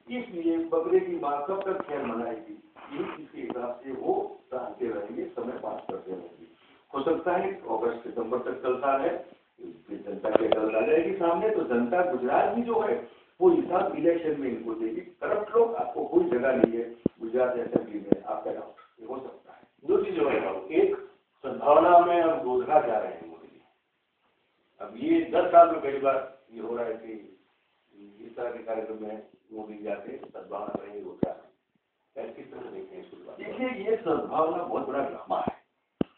इसलिए बकरे की माँ कब तक खैर मनाएगी, इसके हिसाब से वो टालते रहेंगे, समय पास करते रहेंगे। हो सकता है अगस्त सितंबर तक चलता है, जनता की अकल आ जाएगी सामने, तो जनता गुजरात की जो है वो हिसाब इलेक्शन में इनको देगी। करप्ट लोग आपको कोई जगह नहीं है गुजरात असेंबली में, आपका डाउट ये हो सकता है। दूसरी जो है एक सद्भावना में अब रोजगार जा रहे हैं मोदी जी। अब ये 10 साल में पहली बार ये हो रहा है कि इस तरह के कार्यक्रम में मोदी जाते सद्भावना करेंगे रोजगार। किस तरह देखें हैं इसको? देखिए ये सद्भावना बहुत बड़ा ड्रामा है।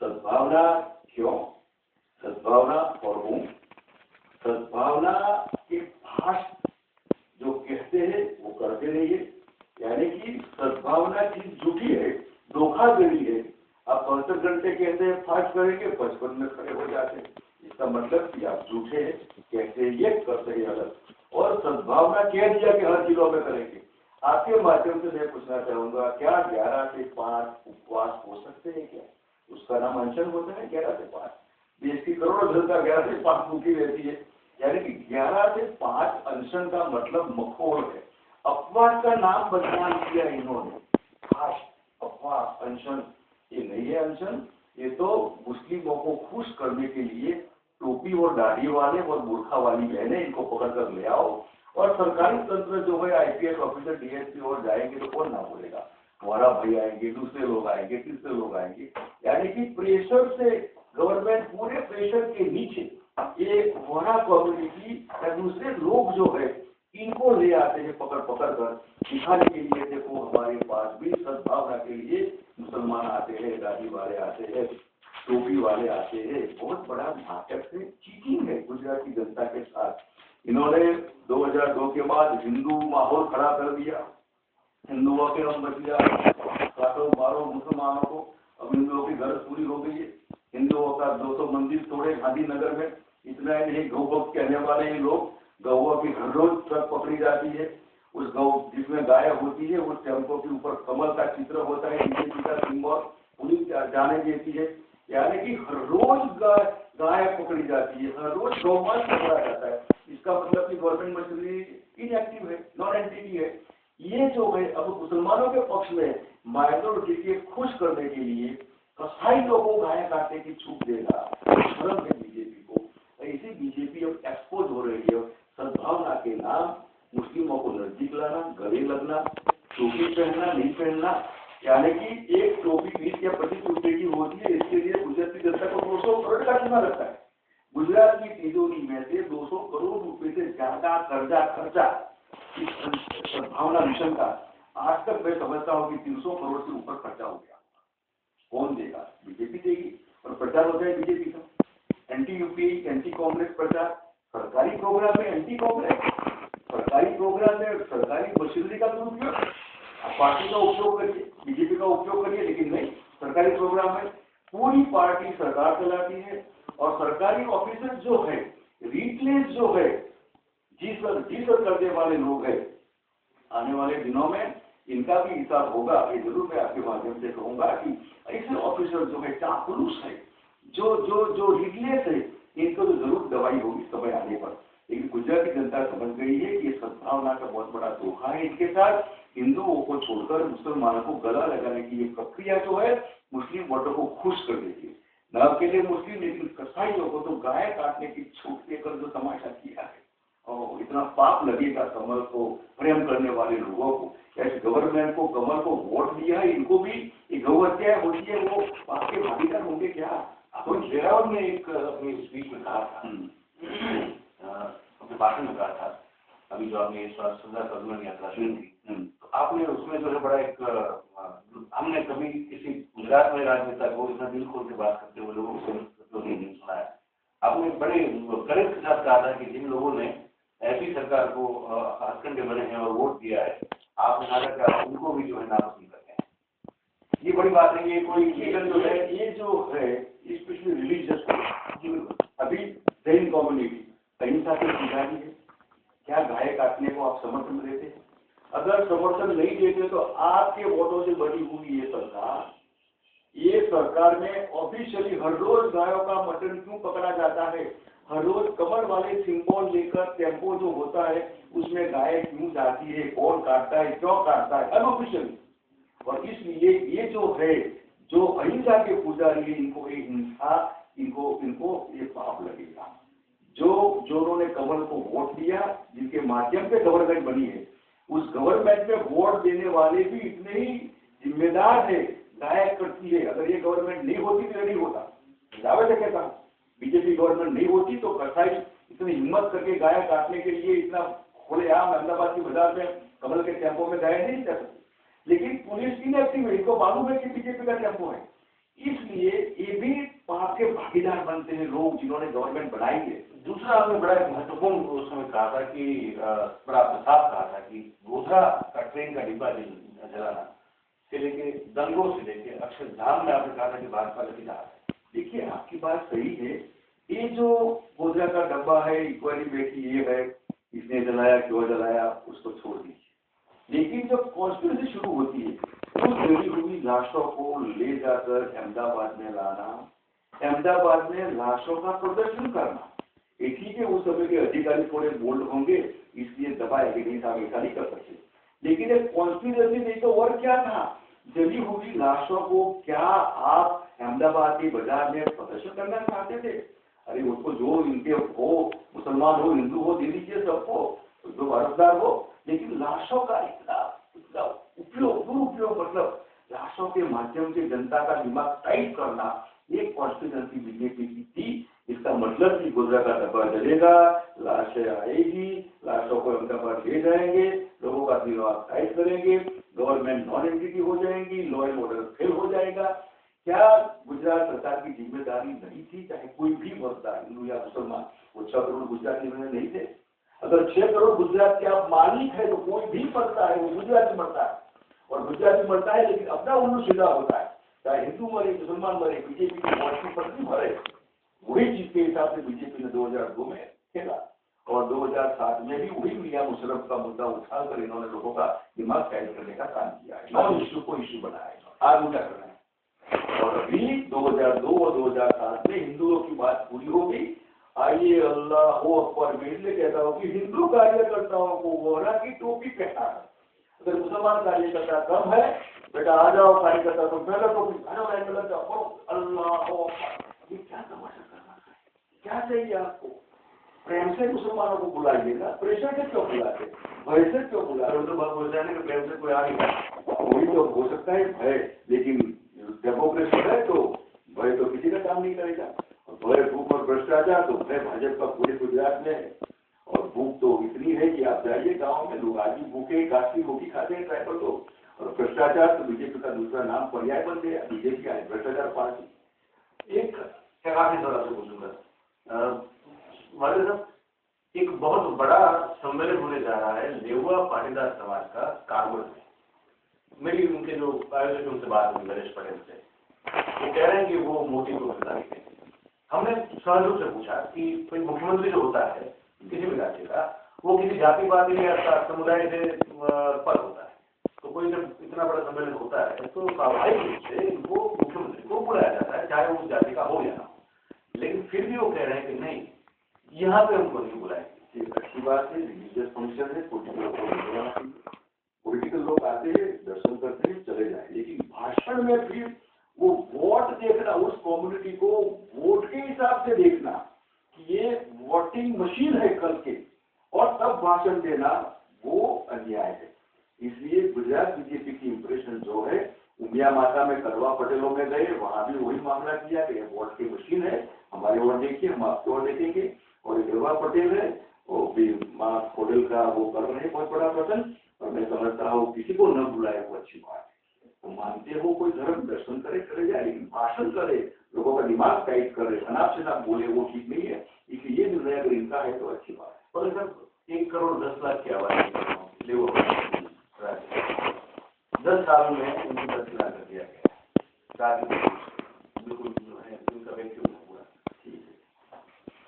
सद्भावना क्यों, सद्भावना और हूँ, सद्भावना के भाषण जो कहते हैं वो करते नहीं है, यानी कि सद्भावना चीज झूठी है, धोखाधड़ी है। आप 65 घंटे कहते हैं फास्ट करेंगे, 55 में खड़े हो जाते हैं, इसका मतलब कि आप झूठे हैं, कहते हैं ये करते हैं अलग। और सद्भावना कह दिया कि हर जिलों में करेंगे। आपके माध्यम से मैं पूछना चाहूंगा, क्या 11 से 5 उपवास हो सकते हैं क्या? उसका नाम अनशन होता है 11 से 5। देश की करोड़ों जनता 11 से 5 भूखी रहती है, यानी कि 11 से 5 अनशन का मतलब मखौल है। अपवाद का नाम बदनाम किया इन्होंने, खास अपवाद अनशन ये नहीं है। अनशन ये तो मुस्लिमों को खुश करने के लिए टोपी और दाढ़ी वाले और मूर्खा वाली बहनें इनको पकड़ कर ले आओ, और सरकारी तंत्र जो है IPS ऑफिसर DSP और जाएंगे तो कौन ना बोलेगा, हमारा भाई आएंगे, दूसरे लोग आएंगे, तीसरे लोग आएंगे। यानी कि प्रेशर से गवर्नमेंट पूरे प्रेशर के नीचे ये वोरा कम्युनिटी या दूसरे लोग जो है इनको ले आते हैं पकड़ पकड़ कर दिखाने के लिए, देखो हमारे पास भी सद्भावना के लिए मुसलमान आते हैं, दाढ़ी वाले आते हैं, टोपी वाले आते हैं। बहुत बड़ा नाटक है, चीटिंग है गुजरात की जनता के साथ। इन्होंने 2002 के बाद हिंदू माहौल खड़ा कर दिया, हिंदुओं के हम बच गया, काटो मारो मुसलमानों को। अब हिंदुओं की गरज पूरी हो गई है, हिंदुओं का 200 मंदिर तोड़े गांधीनगर में। इतना ही नहीं, गौ भक्त कहने वाले ही लोग, गौओं की हर रोज ट्रक पकड़ी जाती है, उस गौ जिसमें गाय होती है उस टेम्पो के ऊपर कमल का चित्र होता है, बीजेपी का सिंबल, पुलिस जाने देती है। यानी कि हर रोज गाय पकड़ी जाती है, हर रोज गौमांस पकड़ा जाता है। इसका मतलब कि गवर्नमेंट मशीनरी इनएक्टिव है, नॉन एंटिटी है। ये जो है अब मुसलमानों के पक्ष में माइनॉरिटी के खुश करने के लिए कसाई लोगों को गाय काटने की छूट देगा, शर्म है बीजेपी को। ऐसी बीजेपी अब एक्सपोज हो रही है। सद्भावना के नाम मुस्लिमों को नजदीक लाना, गले लगना, टोपी पहनना नहीं पहनना, यानी कि एक टोपी 20 या 25 रुपए की होती है, इसके लिए गुजरात की जनता को 200 करोड़ का चुना लगता है। गुजरात की तिजोरी में से 200 करोड़ रुपए से ज्यादा कर्जा खर्चा इस सद्भावना मिशन का आज तक मैं समझता हूँ कि 300 करोड़ से ऊपर खर्चा हो गया। कौन देगा? बीजेपी देगी, और प्रचार होता है बीजेपी का एंटी UPI एंटी कांग्रेस प्रचार। सरकारी प्रोग्राम में एंटी कांग्रेस, सरकारी प्रोग्राम में सरकारी मशीनरी का दुरुपयोग। पार्टी का उपयोग करिए, बीजेपी का उपयोग करिए, लेकिन नहीं, सरकारी प्रोग्राम में पूरी पार्टी सरकार चलाती है। और सरकारी ऑफिसर जो है, रिप्लेस जो है, जी सर करने वाले लोग हैं, आने वाले दिनों में इनका भी हिसाब होगा। ये जरूर मैं आपके माध्यम से कहूंगा कि ऐसे ऑफिसर जो है, चापलूस है, जो रिप्लेस है, इनको तो जरूर दवाई होगी समय आने पर। लेकिन गुजरात की जनता समझ गई है कि सद्भावना का बहुत बड़ा धोखा है इनके साथ। हिंदुओं को छोड़कर मुसलमानों को गला लगाने की ये प्रक्रिया जो है मुस्लिम वोटों को खुश कर देती है। न अकेले मुस्लिम, लेकिन कसाईयों को तो गाय काटने की छूट देकर जो तमाशा किया है, और इतना पाप लगेगा कमल को प्रेम करने वाले लोगों को। ऐसे गवर्नमेंट को, कमल को वोट दिया है, इनको भी गौ हत्या होती है, वो पाप के भागीदार होंगे क्या? कोई शेरावत ने एक अपनी स्पीच में कहा था, अपने भाषण में कहा था, अभी जो आपने स्वतंत्रता आंदोलन यात्रा शुरू की, तो आपने उसमें जो है बड़ा एक, हमने कभी किसी गुजरात में राजनेता को इतना दिल खोल के बात करते हुए लोगों को नहीं सुना है। आपने बड़े करेक्ट के साथ कहा था कि जिन लोगों ने ऐसी सरकार को हथकंडे बने हैं और वोट दिया है, आपने नाटक किया, उनको भी जो है नापसंद करते हैं। ये बड़ी बात है। ये कोई जो है, ये जो है स्पेशली रिलीजियस, अभी जैन कम्युनिटी अहिंसा की पुजारी है, क्या गाय काटने को आप समर्थन देते हैं? अगर समर्थन नहीं देते तो आपके वोटों से बनी हुई ये सरकार में ऑफिशियली हर रोज गायों का मटन क्यों पकड़ा जाता है? हर रोज कमर वाले सिंबल लेकर टेम्पो जो होता है उसमें गाय क्यों जाती है, कौन काटता है, क्यों काटता है, अनऑफिशियली। और इसलिए ये जो है, जो अहिंसा के पुजारी है, इनको ये हिंसा, इनको ये पाप लगेगा। जो उन्होंने कमल को वोट दिया, जिनके माध्यम से गवर्नमेंट बनी है, उस गवर्नमेंट में वोट देने वाले भी इतने ही जिम्मेदार है। गाय करती है, अगर ये गवर्नमेंट नहीं होती तो नहीं होता। दावे से कहता हूँ, बीजेपी गवर्नमेंट नहीं होती तो कसाई इतनी हिम्मत करके गाय काटने के लिए इतना खुलेआम अहमदाबाद की बाजार में कमल के टेम्पो में गाय नहीं कर सकती। लेकिन पुलिस इनएक्टिव है, इनको मालूम है कि बीजेपी का टेम्पो है, इसलिए ये भी पाप के भागीदार बनते हैं लोग जिन्होंने गवर्नमेंट बनाई है। दूसरा आपने बड़ा एक महत्वपूर्ण उस समय कहा था कि बड़ा आपने साफ कहा था कि गोधरा का ट्रेन का डिब्बा जलाना से लेके दंगों से लेके अक्षरधाम में आपने कहा था कि भाजपा की धार है। देखिए, आपकी बात सही है। ये जो गोधरा का डब्बा है, इक्वाली बेटी ये है, इसने जलाया, क्यों जलाया, उसको छोड़ दीजिए। लेकिन जब कॉन्स्पिरेसी शुरू होती है तो जली हुई लाशों को ले जाकर अहमदाबाद में लाना, अहमदाबाद में लाशों का प्रदर्शन करना, ये ठीक है, उस समय के अधिकारी थोड़े बोल्ड होंगे इसलिए दबाए कि नहीं साहब ऐसा नहीं कर सकते। लेकिन एक कॉन्स्पिरेसी नहीं तो और क्या था, जली हुई लाशों को क्या आप अहमदाबाद के बाजार में प्रदर्शन करना चाहते थे? अरे उसको जो इनके हो, मुसलमान हो, हिंदू हो, दे दीजिए सबको, जो वारसदार हो। लेकिन लाशों का इतना उपयोग, दुरुपयोग, मतलब लाशों के माध्यम से जनता का दिमाग टाइट करना, ये कॉन्स्टिट्यूंसी बीजेपी की थी। इसका मतलब कि गोधरा का डब्बा जलेगा, लाशें आएगी, लाशों को अहमदाबाद ले जाएंगे, लोगों का दिमाग टाइट करेंगे, गवर्नमेंट नॉन एंटिटी हो जाएंगी, लॉ एंड ऑर्डर फेल हो जाएगा। क्या गुजरात सरकार की जिम्मेदारी नहीं थी? चाहे कोई भी मरता, हिंदू या मुसलमान, वो 6 करोड़ गुजराती में नहीं थे? अगर 6 करोड़ गुजरात के आप मालिक है तो कोई भी मरता है, वो गुजराती मरता है, और गुजराती मरता है लेकिन अपना उल्लू सीधा होता है। चाहे हिंदू मरे, मुसलमान मरे, बीजेपी की पॉलिसी पर भी मरे। वही चीज के हिसाब से बीजेपी ने 2002 में खेला, और 2007 में भी वही मियां मुशर्रफ का मुद्दा उठाकर इन्होंने लोगों का दिमाग टाइट करने का काम किया है। नॉन इश्यू को इश्यू बनाया, आज उल्टा कर रहे हैं। और अभी 2002 और 2007 में हिंदुओं की बात पूरी हो गई। आइए अल्लाह अकबर, मैं इसलिए कहता हूँ कि हिंदू कार्यकर्ताओं को वोहरा की टोपी पहना है। अगर मुसलमान कार्यकर्ता कम है, बेटा आ जाओ कार्यकर्ता, तो पहले टोपी जाओ, अल्लाह, ये क्या तमाशा करना है? क्या चाहिए आपको? प्रेम से मुसलमानों को बुलाइएगा, प्रेशर से क्यों बुलाते, भय से क्यों बुलाते? तो बात बोल जाने के प्रेम से कोई आ नहीं, वही तो हो सकता है भय, लेकिन डेमोक्रेसी है तो भय तो किसी का काम नहीं करेगा। भय, भूख और भ्रष्टाचार तो भय भाजपा का पूरे गुजरात में है। और भूख तो इतनी है कि आप जाइए गाँव में, लोग आज भी भूखे काशी रोटी खाते हैं ट्राइबल लोग। और भ्रष्टाचार तो बीजेपी का दूसरा नाम पर्याय बन गया, बीजेपी आज भ्रष्टाचार पार्टी। एक आखिरी सवाल आपसे पूछूंगा, वाले साहब, एक बहुत बड़ा सम्मेलन होने जा रहा है लेहुआ पाटीदार समाज का कानपुर में। मेरी उनके जो आयोजक उनसे बात हुई, नरेश पटेल से, वो कह रहे हैं कि वो मोदी को खिलाएंगे। हमने सहज रूप से पूछा कि कोई मुख्यमंत्री जो होता है किसी भी राज्य का, वो किसी जाति पाति या समुदाय से पर होता है, तो कोई जब इतना बड़ा सम्मेलन होता है तो स्वाभाविक रूप से वो मुख्यमंत्री को बुलाया जाता है, चाहे वो उस जाति का हो या ना हो। लेकिन फिर भी वो कह रहे हैं कि नहीं, यहाँ पे उनको नहीं बुलाएंगे। अच्छी बात है, रिलीजियस फंक्शन है, पॉलिटिकल लोग आते हैं, दर्शन करते हैं, चले जाए। लेकिन भाषण में फिर वो वोट देखना, उस कम्युनिटी को वोट के हिसाब से देखना कि ये वोटिंग मशीन है कल के, और तब भाषण देना, वो अन्याय है। इसलिए गुजरात बीजेपी की इंप्रेशन जो है, उमिया माता में कड़वा पटेलों में गए, वहां भी वही मामला किया कि वोट की मशीन है, हमारे वोट देखिए, हम आपके वोट देखेंगे। और कड़वा पटेल है, वो भी माँ खोडल का वो कर रहे हैं बहुत बड़ा प्रश्न। और मैं समझता हूँ किसी को न बुलाए वो अच्छी बात है। तो मानते हो कोई धर्म दर्शन करे, करे जाए, लेकिन भाषण करे, लोगों का दिमाग टाइट करे, अनाप से नाप बोले, वो ठीक नहीं है। इसलिए ये निर्णय अगर इनका है तो अच्छी बात है। और सर 1 करोड़ 10 लाख की आबादी 10 साल में उनको 10 लाख कर दिया गया, बिल्कुल जो है उनका वैक्यूम हुआ।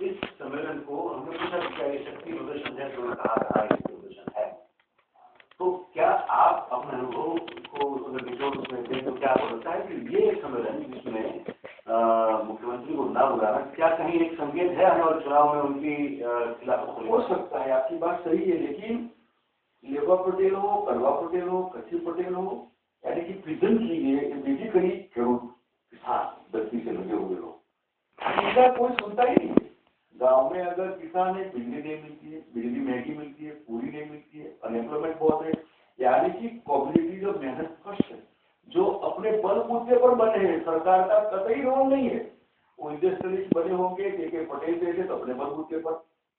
इस सम्मेलन को हमने पूछा कि क्या ये शक्ति प्रदर्शन है, तो कहा प्रदर्शन है। तो क्या आप अपने अनुभव को अगर निचोड़ उसमें दें तो क्या आपको लगता है कि ये सम्मेलन जिसमें मुख्यमंत्री को ना बुलाना क्या कहीं एक संकेत है आने वाले चुनाव में उनकी खिलाफत हो सकता है? आपकी बात सही है, लेकिन लेवा पटेल हो, करवा पटेल हो, कच्ची पटेल हो, यानी कि प्रिजन की ये बेसिकली खेडूत किसान दस्ती से लगे हुए लोग, इनका कोई सुनता ही नहीं है। गाँव में अगर किसान है, बिजली नहीं मिलती है, बिजली महंगी मिलती है, पूरी नहीं मिलती है, अनएम्प्लॉयमेंट बहुत है, यानी कि कम्युनिटी जो मेहनत कश है, जो अपने बलबूते पर बने हैं, सरकार का कतई रोल नहीं है। वो इंडस्ट्रियलिस्ट बने होंगे, के पटेल जैसे तो अपने बलबूते पर,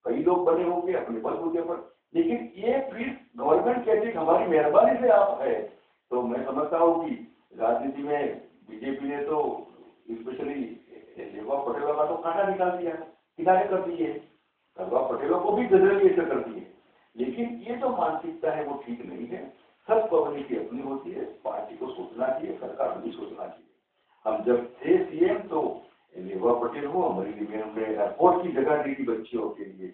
कई लोग बने होंगे अपने बलबूते पर, लेकिन ये फिर गवर्नमेंट कहती हमारी मेहरबानी से आप है। तो मैं समझता हूँ कि राजनीति में बीजेपी ने तो स्पेशली लेवा पटेलों का तो कांटा निकाल दिया, किनारे कर दिए, करवा पटेलों को भी गजल ऐसे कर दिए। लेकिन ये जो मानसिकता है वो ठीक नहीं है। सब कम्युनिटी अपनी होती है, पार्टी को सोचना चाहिए, सरकार को भी सोचना चाहिए। हम जब थे सीएम तो लेवा पटेल हो, अमरेली में हमने एयरपोर्ट की जगह दी थी बच्चियों के लिए,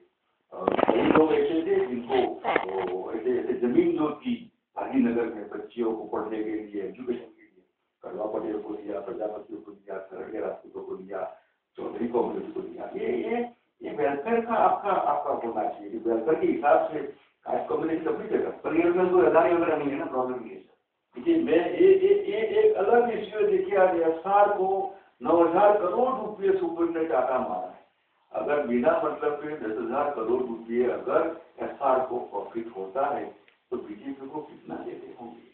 और कई लोग ऐसे थे जिनको ऐसे ऐसे जमीन जो थी गांधीनगर में बच्चियों को पढ़ने के लिए, एजुकेशन के लिए, करवा पटेल को दिया, प्रजापति को दिया, खरड़िया राजपूतों को दिया, चौधरी कम्युनिटी को दिया। ये वेलफेयर का आपका होना चाहिए कि वेलफेयर के हिसाब से कास्ट कम्युनिटी अपनी जगह पर, ये कोई अदानी वगैरह नहीं है ना, प्रॉब्लम ये है। देखिए मैं एक अलग इश्यू है। देखिए आज एफआर को 9,000 करोड़ रुपये सुप्रीम ने टाटा मारा है। अगर बिना मतलब के 10,000 करोड़ रुपये अगर एफआर को प्रॉफिट होता है तो बीजेपी को कितना देते होंगे?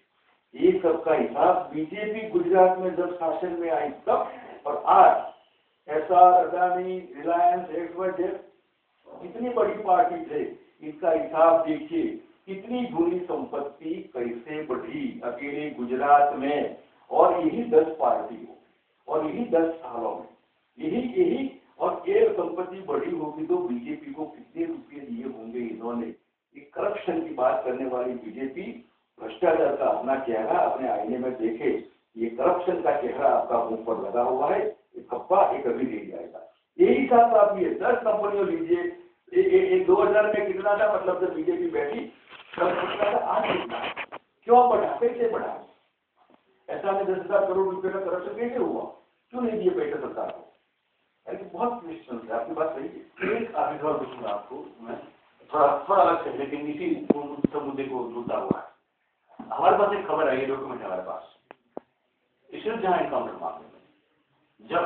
ये सबका हिसाब बीजेपी गुजरात में जब शासन में आई तब, और आज एसआर, अदानी, रिलायंस, एक्सवाईजेड कितनी बड़ी पार्टी थे, इसका हिसाब देखिए। कितनी धुनी संपत्ति कैसे बढ़ी अकेले गुजरात में, और यही 10 पार्टियों और यही 10 सालों में, यही और एक संपत्ति बढ़ी होगी तो बीजेपी को कितने रुपए दिए होंगे इन्होंने। एक करप्शन की बात करने वाली बीजेपी भ्रष्टाचार का अपना चेहरा अपने आईने में देखे। ये करप्शन का चेहरा आपका मुंह पर लगा हुआ है, ये कप्पा ये कभी नहीं जाएगा। यही साथ आप ये 10 कंपनियों लीजिए, 2000 में कितना था, मतलब जब बीजेपी बैठी तब कितना था, आज कितना, क्यों बढ़ा, कैसे बढ़ा? ऐसा में 10,000 करोड़ रुपए का करप्शन कैसे हुआ? क्यों नहीं दिए पैसे सरकार को? बहुत क्वेश्चन है, आपकी बात सही है। एक आखिरी सवाल पूछूंगा आपको मैं, थोड़ा अलग से, लेकिन इसी मुद्दे को जुड़ता हुआ है। हमारे पास एक खबर आई है, डॉक्यूमेंट है हमारे पास, सिर्फ जहां एनकाउंटर मामले में जब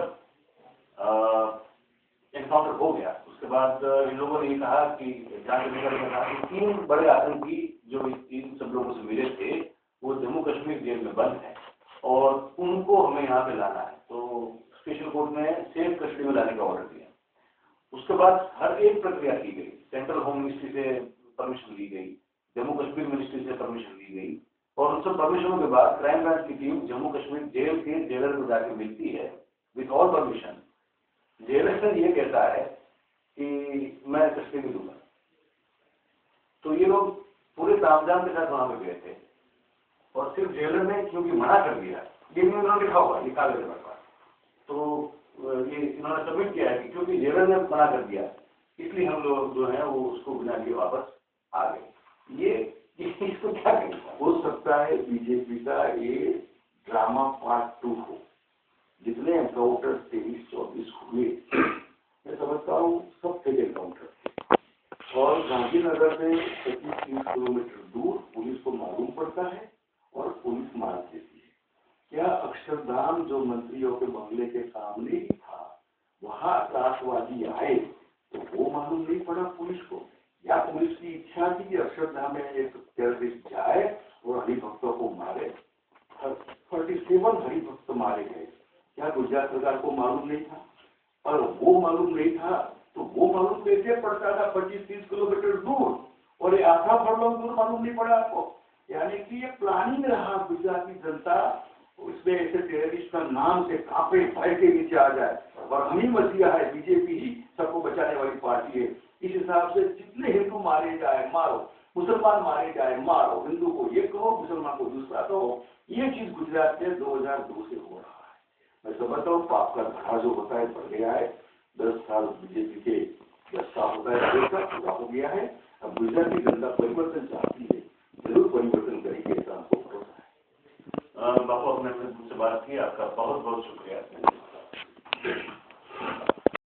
एनकाउंटर हो गया उसके बाद इन लोगों ने ये कहा कि जांच अधिकारी ने कहा कि 3 बड़े आतंकी जो इन सब लोगों से मिले थे वो जम्मू कश्मीर जेल में बंद है और उनको हमें यहाँ पे लाना है। तो स्पेशल कोर्ट ने सेफ कस्टडी में लाने का ऑर्डर दिया। उसके बाद हर एक प्रक्रिया की गई, सेंट्रल होम मिनिस्ट्री से परमिशन ली गई, जम्मू कश्मीर मिनिस्ट्री से परमिशन ली गई, और उन सब परमिशनों के बाद क्राइम ब्रांच की टीम जम्मू कश्मीर जेल के जेलर को जाकर मिलती है विथ ऑल परमिशन। जेलर ये कहता है कि मैं कस्टडी दूंगा। तो ये लोग पूरे तामझाम के साथ वहां पे गए थे और सिर्फ जेलर ने क्योंकि मना कर दिया, ये उन्होंने लिखा हुआ, ये कागज मेरे पास, तो ये इन्होंने सबमिट किया है कि क्योंकि जेलर ने मना कर दिया इसलिए हम लोग जो है वो उसको बिना लिए वापस आ गए। ये इसको क्या कहें? हो सकता है बीजेपी का ये ड्रामा पार्ट 2 हो। जितने एनकाउंटर 23-24 हुए, मैं समझता हूँ सब फेक एनकाउंटर थे, और गांधीनगर में 25-30 किलोमीटर दूर पुलिस को मालूम पड़ता है और पुलिस मार देती है। क्या अक्षरधाम जो मंत्रियों के बंगले के सामने ही था, वहां त्रासवादी आए तो वो मालूम नहीं पड़ा पुलिस को, या पुलिस की इच्छा थी कि अक्षरधाम में एक टेररिस्ट जाए और हरिभक्तों को मारे? 37 हरिभक्त मारे गए। क्या गुजरात सरकार को मालूम नहीं था? और वो मालूम नहीं था तो वो मालूम कैसे पड़ता था 25-30 किलोमीटर दूर, और ये आधा फरलोंग दूर मालूम नहीं पड़ा आपको? यानी कि ये प्लानिंग रहा, गुजराती जनता उसमें ऐसे टेररिस्ट का नाम से कांपे, भय के नीचे आ जाए, और हम ही मसीहा है, बीजेपी ही सबको बचाने वाली पार्टी है। इस हिसाब से जितने हिंदू मारे जाए मारो, मुसलमान मारे जाए मारो, हिंदू को ये कहो मुसलमान को दूसरा कहो, ये चीज गुजरात में 2002 से हो रहा है। मैं समझता हूँ पाप का धड़ा जो होता है बढ़ गया है। 10 साल बीजेपी के 10 साल होता है, 1 साल पूरा हो गया है। अब गुजरात की जनता परिवर्तन चाहती है, जरूर परिवर्तन करेगी, ऐसा हमको भरोसा है। बापू, आपने मुझसे बात की, आपका बहुत बहुत शुक्रिया।